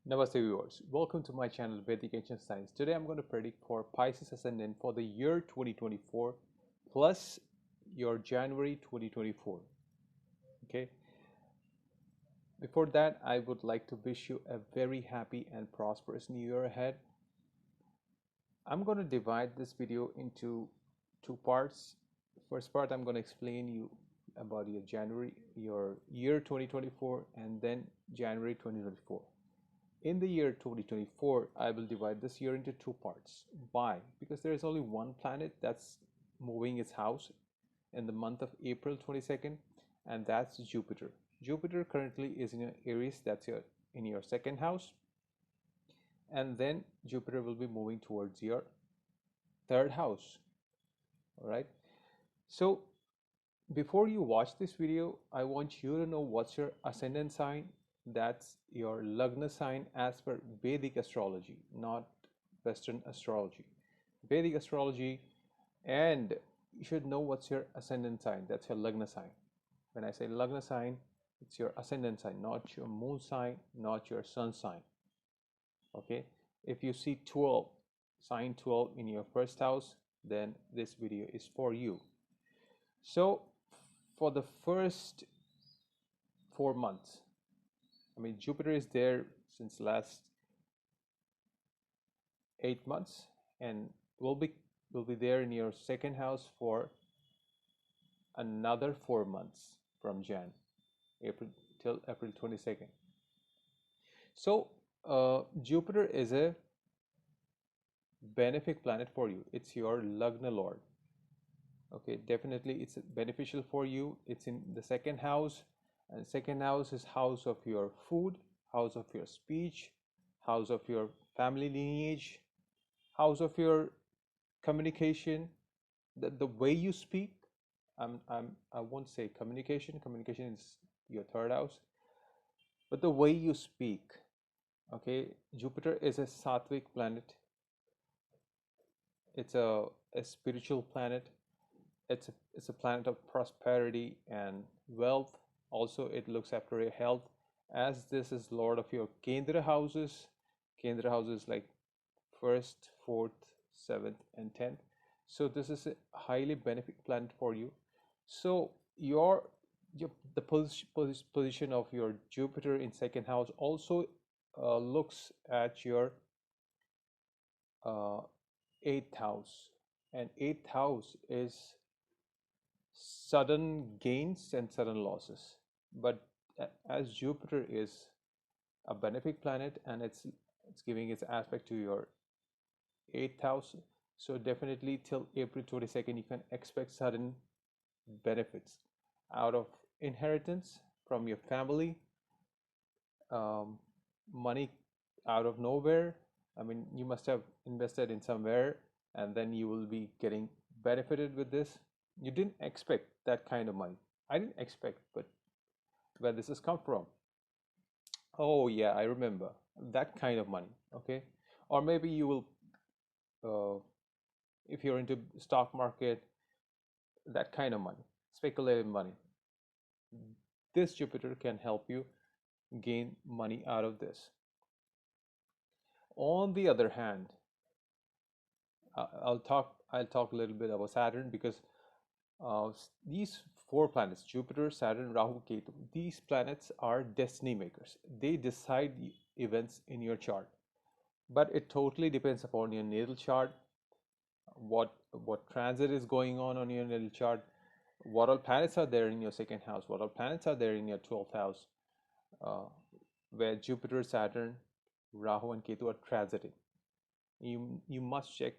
Namaste viewers, welcome to my channel Vedic Ancient Science. Today I'm going to predict for Pisces Ascendant for the year 2024 plus your January 2024. Okay, before that I would like to wish you a very happy and prosperous new year ahead. I'm going to divide this video into two parts. First part, I'm going to explain you about your year 2024, and then January 2024. In the year 2024, I will divide this year into two parts. Why? Because there is only one planet that's moving its house in the month of April 22nd, and that's Jupiter. Jupiter currently is in Aries, that's in your second house, and then Jupiter will be moving towards your third house. All right. So before you watch this video, I want you to know what's your ascendant sign. That's your Lagna sign as per Vedic astrology, not Western astrology. Vedic astrology, and you should know what's your ascendant sign. That's your Lagna sign. When I say Lagna sign, it's your ascendant sign, not your moon sign, not your sun sign. Okay, if you see 12, sign 12 in your first house, then this video is for you. So for the first 4 months, I mean, Jupiter is there since last 8 months, and will be there in your second house for another 4 months from April till April 22nd. So Jupiter is a benefic planet for you. It's your Lagna lord. Okay, definitely it's beneficial for you. It's in the second house, and second house is house of your food, house of your speech, house of your family lineage, house of your communication, the way you speak. I won't say communication. Communication is your third house, but the way you speak. Okay, Jupiter is a sattvic planet. It's a spiritual planet. It's a planet of prosperity and wealth. Also, it looks after your health, as this is lord of your Kendra houses. Kendra houses like 1st, 4th, 7th, and 10th. So this is a highly benefic planet for you. So the position of your Jupiter in second house also looks at your 8th house, and 8th house is sudden gains and sudden losses. But as Jupiter is a benefic planet, and it's giving its aspect to your 8th house, so definitely till April 22nd you can expect sudden benefits out of inheritance from your family, money out of nowhere. I mean, you must have invested in somewhere, and then you will be getting benefited with this. You didn't expect that kind of money. I didn't expect, but where this has come from. Oh yeah, I remember that kind of money. Okay, or maybe you will, if you're into stock market, that kind of money, speculative money. This Jupiter can help you gain money out of this. On the other hand, I'll talk a little bit about Saturn, because these four planets, Jupiter, Saturn, Rahu, Ketu, these planets are destiny makers. They decide the events in your chart, but it totally depends upon your natal chart, what transit is going on your natal chart, what all planets are there in your second house, what all planets are there in your 12th house, where Jupiter, Saturn, Rahu, and Ketu are transiting. You must check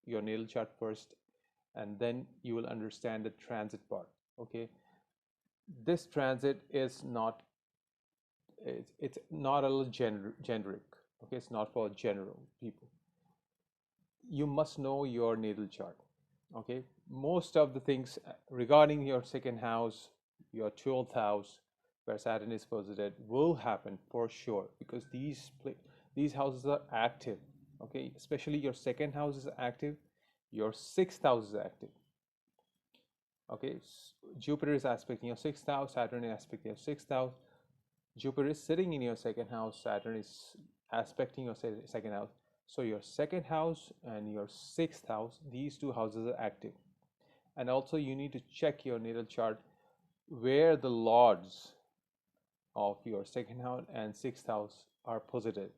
your natal chart first, and then you will understand the transit part. Okay, this transit is not, it's not a generic. Okay, it's not for general people. You must know your natal chart. Okay, most of the things regarding your second house, your 12th house, where Saturn is posited, will happen for sure, because these houses are active. Okay, especially your second house is active, your 6th house is active. Okay, Jupiter is aspecting your 6th house, Saturn is aspecting your 6th house. Jupiter is sitting in your second house, Saturn is aspecting your second house. So your second house and your sixth house, these two houses are active. And also you need to check your natal chart where the lords of your second house and sixth house are posited.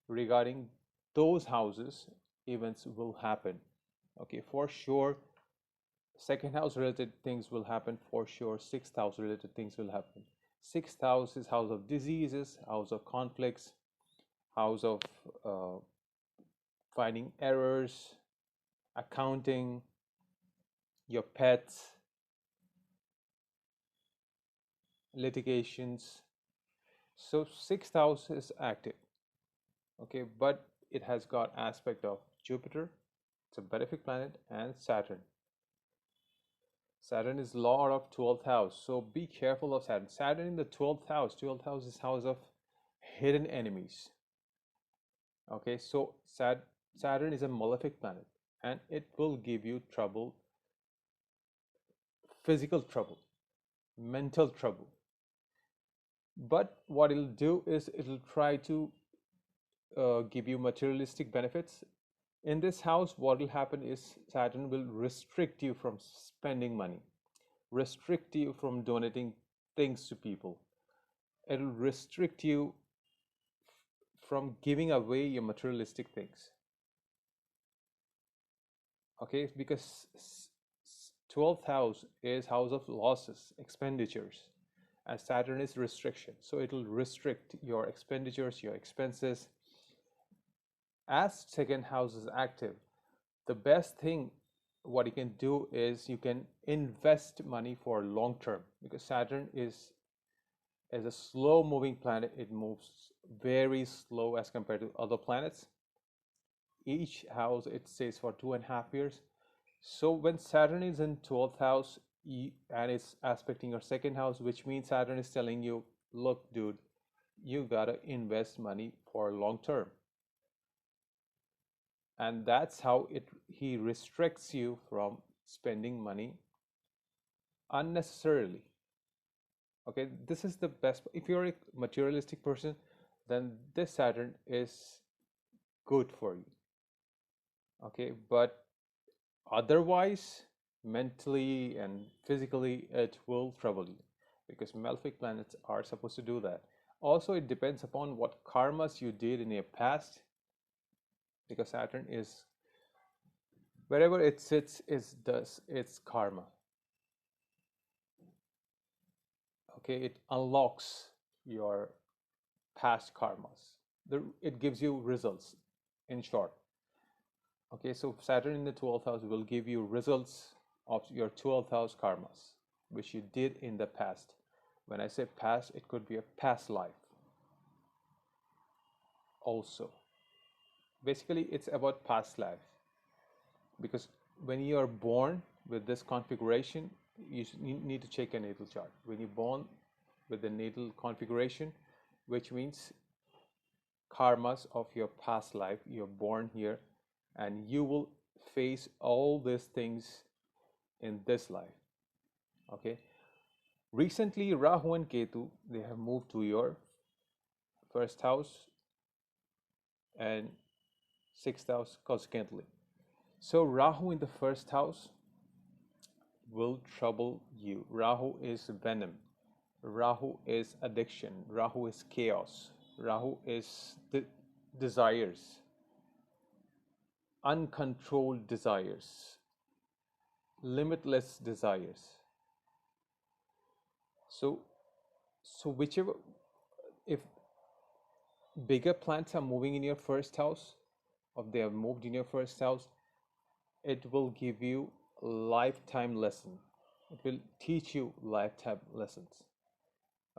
Regarding those houses, events will happen. Okay, for sure, second house related things will happen for sure. Sixth house related things will happen. Sixth house is house of diseases, house of conflicts, house of uh, finding errors, accounting, your pets, litigations. So sixth house is active. Okay, but it has got aspect of Jupiter, it's a benefic planet, and Saturn. Saturn is lord of 12th house, so be careful of Saturn. Saturn in the 12th house. 12th house is house of hidden enemies. Okay, so Saturn is a malefic planet, and it will give you trouble, physical trouble, mental trouble. But what it'll do is it'll try to give you materialistic benefits. In this house, what will happen is Saturn will restrict you from spending money, restrict you from donating things to people. It'll restrict you from giving away your materialistic things. Okay, because 12th house is house of losses, expenditures, and Saturn is restriction. So it'll restrict your expenditures, your expenses. As second house is active, the best thing what you can do is you can invest money for long term, because Saturn is a slow moving planet. It moves very slow as compared to other planets. Each house it stays for 2.5 years. So when Saturn is in 12th house and it's aspecting your second house, which means Saturn is telling you, look dude, you gotta invest money for long term. And that's how he restricts you from spending money unnecessarily. Okay, this is the best. If you're a materialistic person, then this Saturn is good for you. Okay, but otherwise, mentally and physically, it will trouble you, because malefic planets are supposed to do that. Also, it depends upon what karmas you did in your past, because Saturn is wherever it sits is does its karma. Okay, it unlocks your past karmas. It gives you results, in short. Okay, so Saturn in the 12th house will give you results of your 12th house karmas, which you did in the past. When I say past, it could be a past life also. Basically, it's about past life, because when you are born with this configuration, you need to check a natal chart. When you're born with the natal configuration, which means karmas of your past life, you're born here, and you will face all these things in this life. Okay, recently Rahu and Ketu, they have moved to your first house and sixth house consequently. So Rahu in the first house will trouble you. Rahu is venom, Rahu is addiction, Rahu is chaos, Rahu is the desires, uncontrolled desires, limitless desires. So whichever, if bigger planets are moving in your first house, or they have moved in your first house, it will give you lifetime lesson. It will teach you lifetime lessons.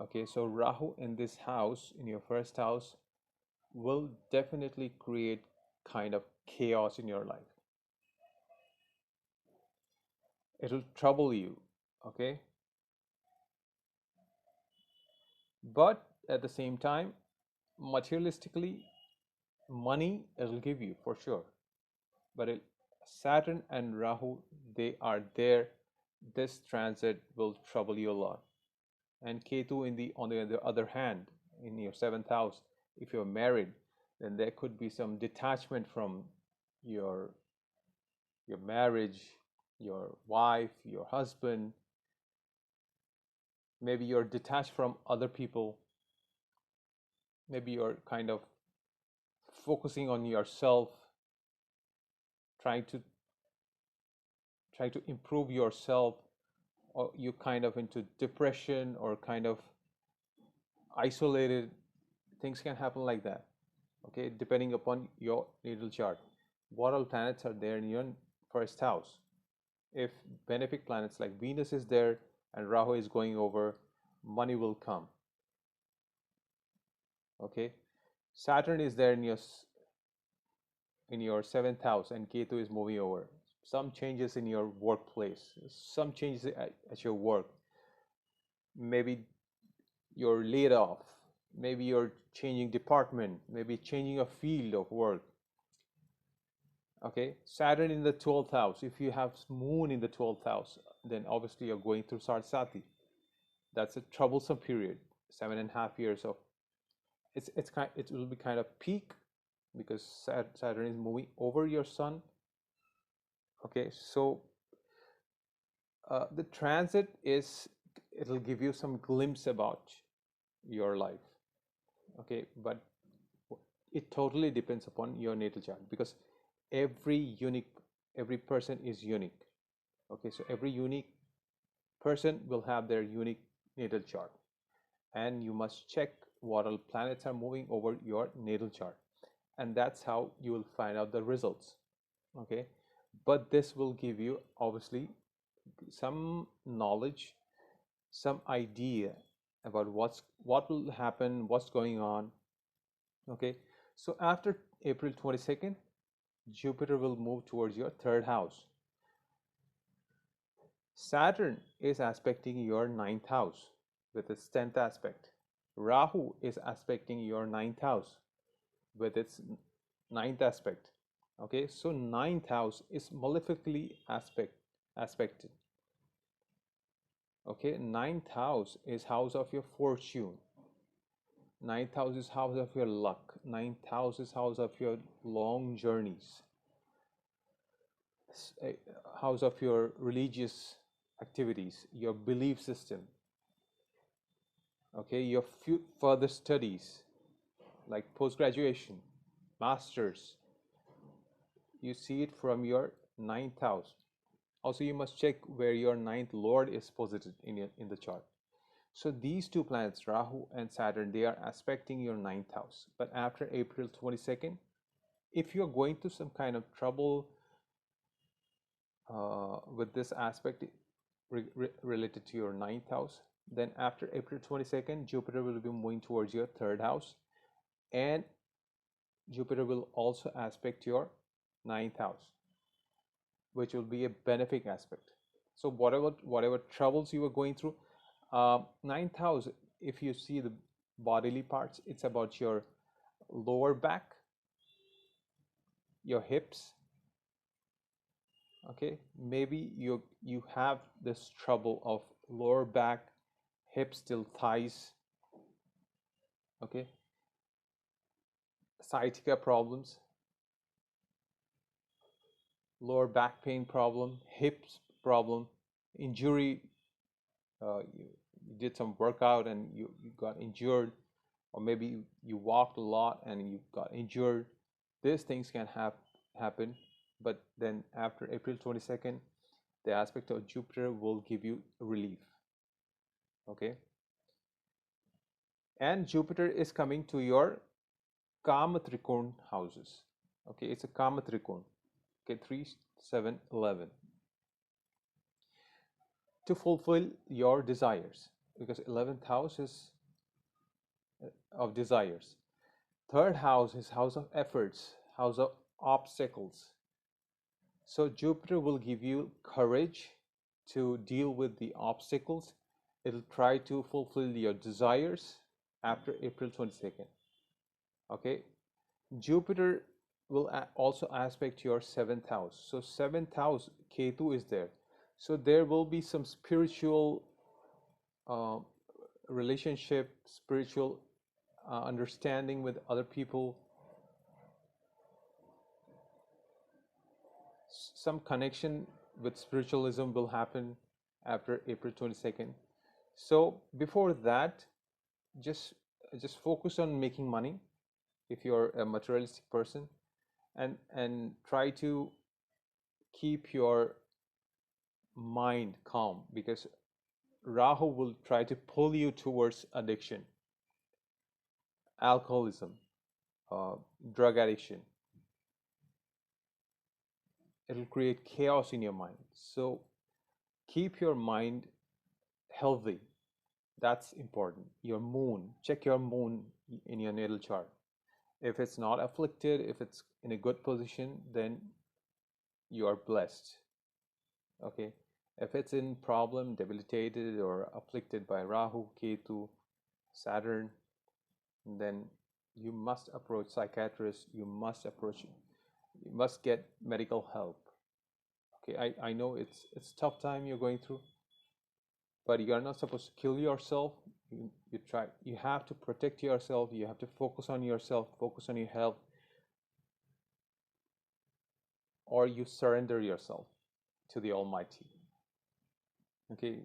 Okay, so Rahu in this house, in your first house, will definitely create kind of chaos in your life. It will trouble you. Okay, but at the same time, materialistically, money it will give you for sure. But Saturn and Rahu, they are there. This transit will trouble you a lot. And Ketu on the other hand, in your seventh house, if you're married, then there could be some detachment from your your marriage, your wife, your husband. Maybe you're detached from other people. Maybe you're kind of focusing on yourself, trying to improve yourself, or you kind of into depression or kind of isolated. Things can happen like that. Okay, depending upon your natal chart. What all planets are there in your first house? If benefic planets like Venus is there and Rahu is going over, money will come. Okay, Saturn is there in your seventh house and Ketu is moving over. Some changes in your workplace, some changes at your work. Maybe you're laid off, maybe you're changing department, maybe changing a field of work. Okay, Saturn in the 12th house. If you have Moon in the 12th house, then obviously you're going through Sarsati. That's a troublesome period. 7.5 years of it will be kind of peak because Saturn is moving over your Sun. Okay, so the transit it'll give you some glimpse about your life. Okay, but it totally depends upon your natal chart because every person is unique. Okay, so every unique person will have their unique natal chart, and you must check what all planets are moving over your natal chart, and that's how you will find out the results. Okay, but this will give you obviously some knowledge, some idea about what will happen, what's going on. Okay, so after April 22nd, Jupiter will move towards your third house. Saturn is aspecting your ninth house with its 10th aspect. Rahu is aspecting your ninth house with its ninth aspect. Okay, so ninth house is malefically aspected. Okay, ninth house is house of your fortune. Ninth house is house of your luck. Ninth house is house of your long journeys. House of your religious activities, your belief system. Okay, your further studies like post-graduation, masters. You see it from your ninth house. Also, you must check where your ninth lord is posited in the chart. So these two planets, Rahu and Saturn, they are aspecting your ninth house. But after April 22nd, if you're going through some kind of trouble with this aspect related to your ninth house, then after April 22nd, Jupiter will be moving towards your third house, and Jupiter will also aspect your ninth house, which will be a benefic aspect. So whatever troubles you were going through, ninth house, if you see the bodily parts, it's about your lower back, your hips. Okay, maybe you have this trouble of lower back, hips till thighs. Okay, sciatica problems, lower back pain problem, hips problem, injury. You did some workout and you got injured, or maybe you walked a lot and you got injured. These things can happen, but then after April 22nd, the aspect of Jupiter will give you relief. Okay, and Jupiter is coming to your Kama Trikon houses. Okay, it's a Kama Trikon. Okay, 3, 7, 11. To fulfill your desires, because 11th house is of desires. Third house is house of efforts, house of obstacles. So Jupiter will give you courage to deal with the obstacles. It'll try to fulfill your desires after April 22nd. Okay, Jupiter will also aspect your seventh house. So seventh house, Ketu is there. So there will be some spiritual relationship, spiritual understanding with other people, some connection with spiritualism will happen after April 22nd. So before that, just just focus on making money if you're a materialistic person, and try to keep your mind calm, because Rahu will try to pull you towards addiction, alcoholism, uh, drug addiction. It'll create chaos in your mind. So keep your mind healthy. That's important. Your moon, check your moon in your natal chart. If it's not afflicted, if it's in a good position, then you are blessed. Okay. If it's in problem, debilitated or afflicted by Rahu, Ketu, Saturn, then you must approach psychiatrists. You must get medical help. Okay, I know it's tough time you're going through, but you are not supposed to kill yourself. You have to protect yourself. You have to focus on yourself, focus on your health, or you surrender yourself to the Almighty. Okay,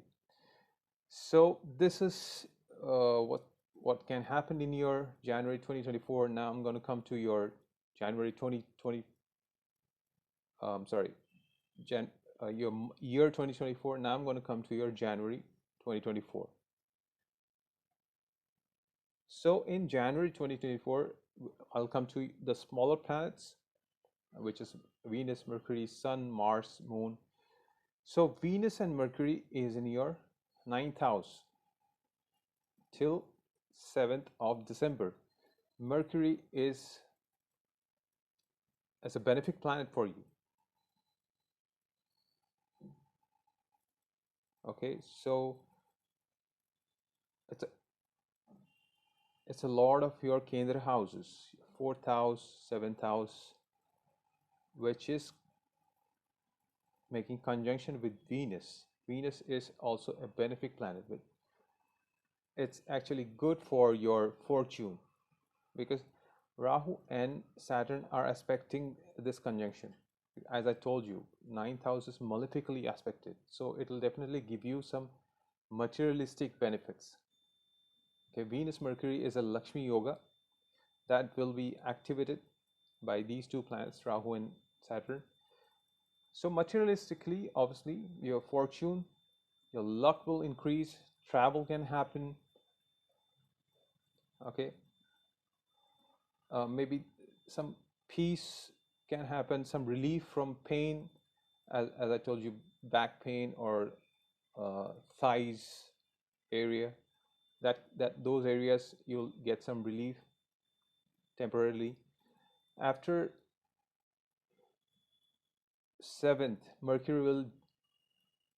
so this is what can happen in your January 2024. Now I'm going to come to your January 2020. Sorry, your year 2024. Now I'm going to come to your January 2024. So in January 2024, I'll come to the smaller planets, which is Venus, Mercury, Sun, Mars, Moon. So Venus and Mercury is in your 9th house till 7th of December. Mercury is as a benefic planet for you. Okay, so it's a lord of your Kendra houses, 4th house, 7th house, which is making conjunction with Venus. Venus is also a benefic planet, but it's actually good for your fortune, because Rahu and Saturn are aspecting this conjunction. As I told you, 9th house is malefically aspected, so it will definitely give you some materialistic benefits. Okay, Venus Mercury is a Lakshmi yoga that will be activated by these two planets, Rahu and Saturn. So materialistically, obviously, your fortune, your luck will increase, travel can happen. Okay, maybe some peace can happen, some relief from pain, as I told you, back pain or thighs area. That those areas you'll get some relief temporarily. After 7th, Mercury will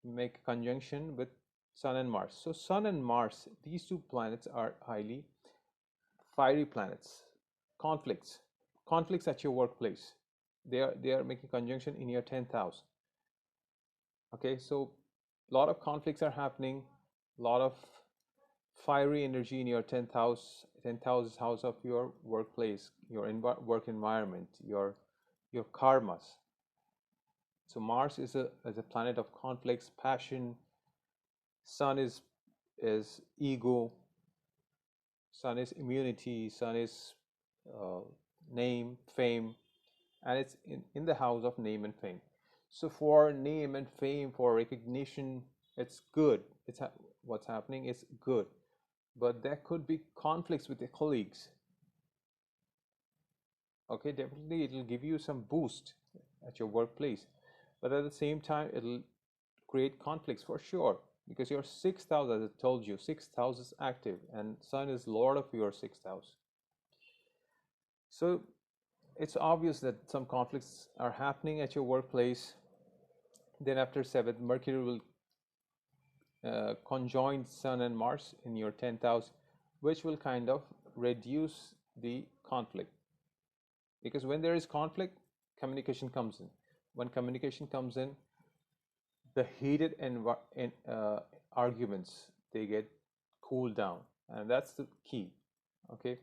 make a conjunction with Sun and Mars. So Sun and Mars, these two planets are highly fiery planets. Conflicts at your workplace. They are making conjunction in your 10th house. Okay, so a lot of conflicts are happening, a lot of fiery energy in your 10th house. 10th house is house of your workplace, your work environment, your karmas. So Mars is a planet of conflicts, passion. Sun is ego. Sun is immunity. Sun is name, fame, and it's in the house of name and fame. So for name and fame, for recognition, it's good. What's happening is good, but there could be conflicts with your colleagues. Okay, definitely it will give you some boost at your workplace, but at the same time it'll create conflicts for sure, because your 6th house, as I told you, 6th house is active and Sun is lord of your 6th house. So it's obvious that some conflicts are happening at your workplace. Then after 7th, Mercury will conjoin Sun and Mars in your 10th house, which will kind of reduce the conflict. Because when there is conflict, communication comes in. When communication comes in, the heated arguments, they get cool down, and that's the key. Okay,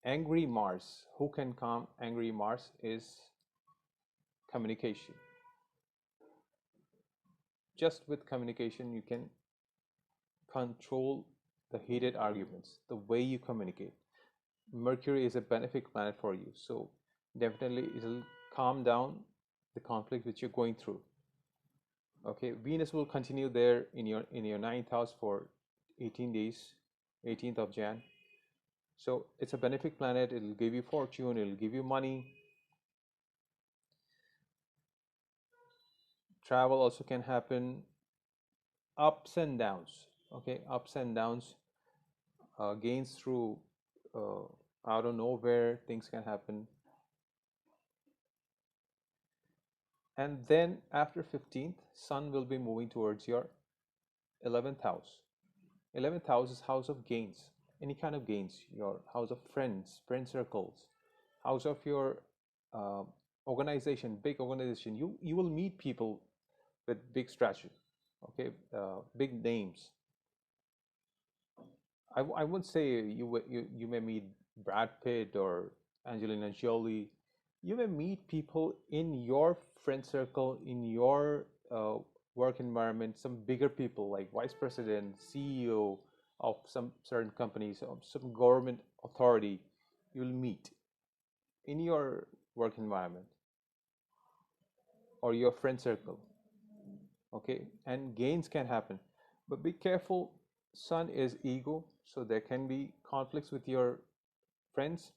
angry Mars. Who can calm angry Mars is communication. Just with communication, you can control the heated arguments, the way you communicate. Mercury is a benefic planet for you, so definitely it'll calm down the conflict which you're going through. Okay, Venus will continue there in your ninth house for 18 days, 18th of Jan. So it's a benefic planet. It'll give you fortune. It'll give you money. Travel also can happen. Ups and downs. Okay, ups and downs. Gains through uh, out of nowhere. Things can happen. And then after 15th, Sun will be moving towards your 11th house. 11th house is house of gains, any kind of gains, your house of friends, friend circles, house of your uh, organization, big organization. You will meet people with big stature, okay, big names. I wouldn't say you may meet Brad Pitt or Angelina Jolie. You may meet people in your friend circle, in your work environment, some bigger people like vice president, CEO of some certain companies, of some government authority. You'll meet in your work environment or your friend circle. Okay, and gains can happen, but be careful. Sun is ego, so there can be conflicts with your friends.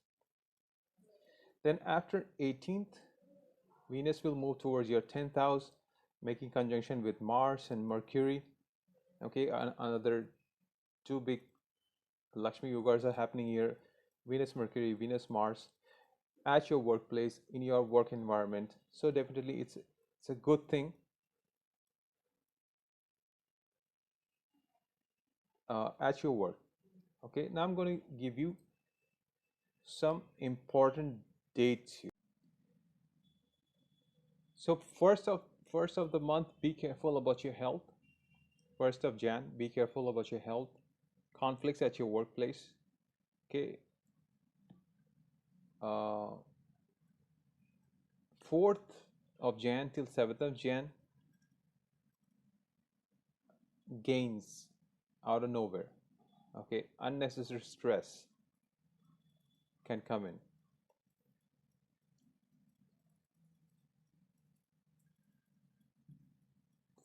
Then after 18th, Venus will move towards your 10th house, making conjunction with Mars and Mercury. Okay, another two big Lakshmi Yogas are happening here. Venus Mercury, Venus Mars at your workplace, in your work environment. So definitely it's a good thing. At your work. Okay, now I'm going to give you some important dates here. So first of the month, be careful about your health. 1st of Jan, be careful about your health. Conflicts at your workplace. Okay. 4th of Jan till 7th of Jan, gains out of nowhere. Okay, unnecessary stress can come in.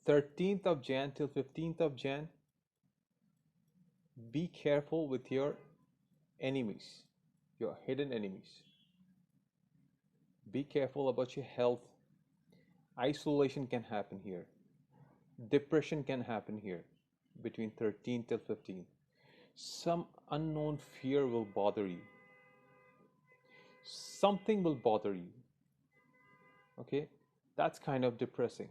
13th of Jan till 15th of Jan, be careful with your enemies, your hidden enemies. Be careful about your health. Isolation can happen here. Depression can happen here between 13th till 15th. Some unknown fear will bother you. Something will bother you. Okay? That's kind of depressing.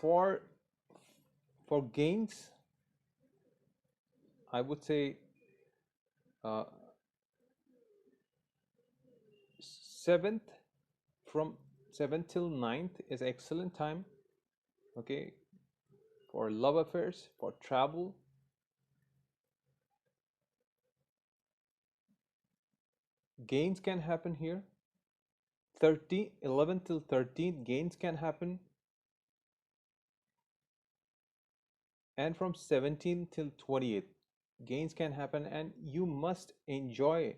For for gains, I would say uh, 7th, from 7th till 9th is excellent time. Okay, for love affairs, for travel. Gains can happen here. 11th till 13th, gains can happen. And from 17th till 20th, gains can happen, and you must enjoy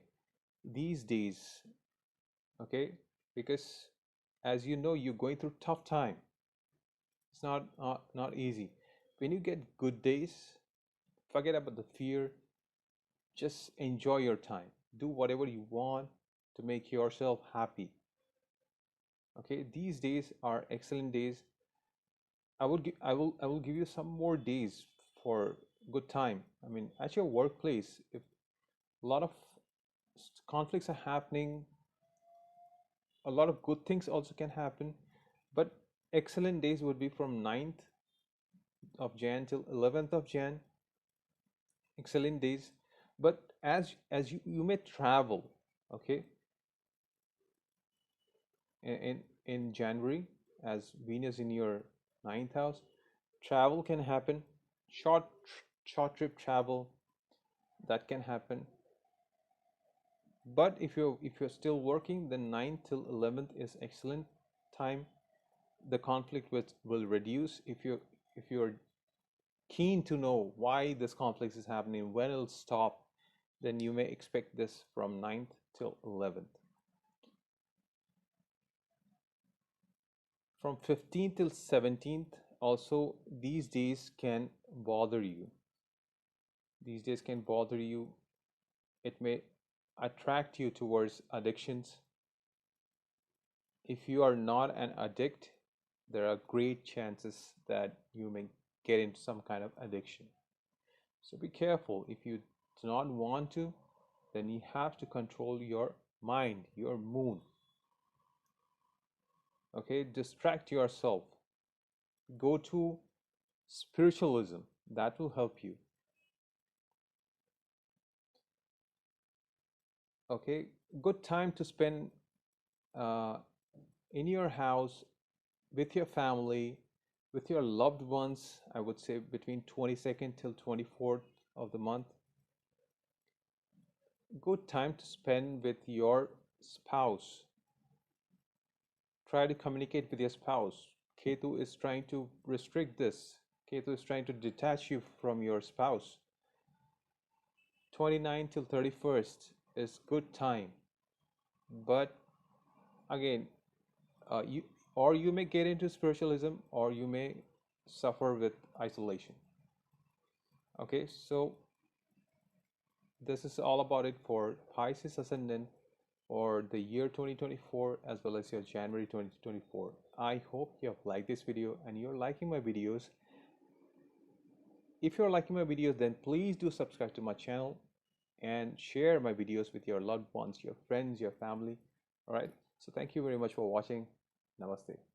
these days. Okay, because as you know, you're going through tough time. It's not easy. When you get good days, forget about the fear. Just enjoy your time. Do whatever you want to make yourself happy. Okay, these days are excellent days. I will give you some more days for good time. I mean, at your workplace, if a lot of conflicts are happening, a lot of good things also can happen, but excellent days would be from 9th of Jan till 11th of Jan. Excellent days. But as you may travel, okay, in January, as Venus in your ninth house. Travel can happen, short short trip travel, that can happen. But if you're still working, then 9th till 11th is excellent time. The conflict will reduce. If you're keen to know why this conflict is happening, when it'll stop, then you may expect this from 9th till 11th. From 15th till 17th, also these days can bother you. These days can bother you. It may attract you towards addictions. If you are not an addict, there are great chances that you may get into some kind of addiction. So be careful. If you do not want to, then you have to control your mind, your moon. Okay, distract yourself. Go to spiritualism. That will help you. Okay, good time to spend uh, in your house with your family, with your loved ones. I would say between 22nd till 24th of the month. Good time to spend with your spouse. Try to communicate with your spouse. Ketu is trying to restrict this. Ketu is trying to detach you from your spouse. 29 till 31st is good time. But again, you you may get into spiritualism, or you may suffer with isolation. Okay, so this is all about it for Pisces ascendant for the year 2024, as well as your January 2024. I hope you have liked this video and you're liking my videos. If you're liking my videos, then please do subscribe to my channel and share my videos with your loved ones, your friends, your family. All right, so thank you very much for watching. Namaste.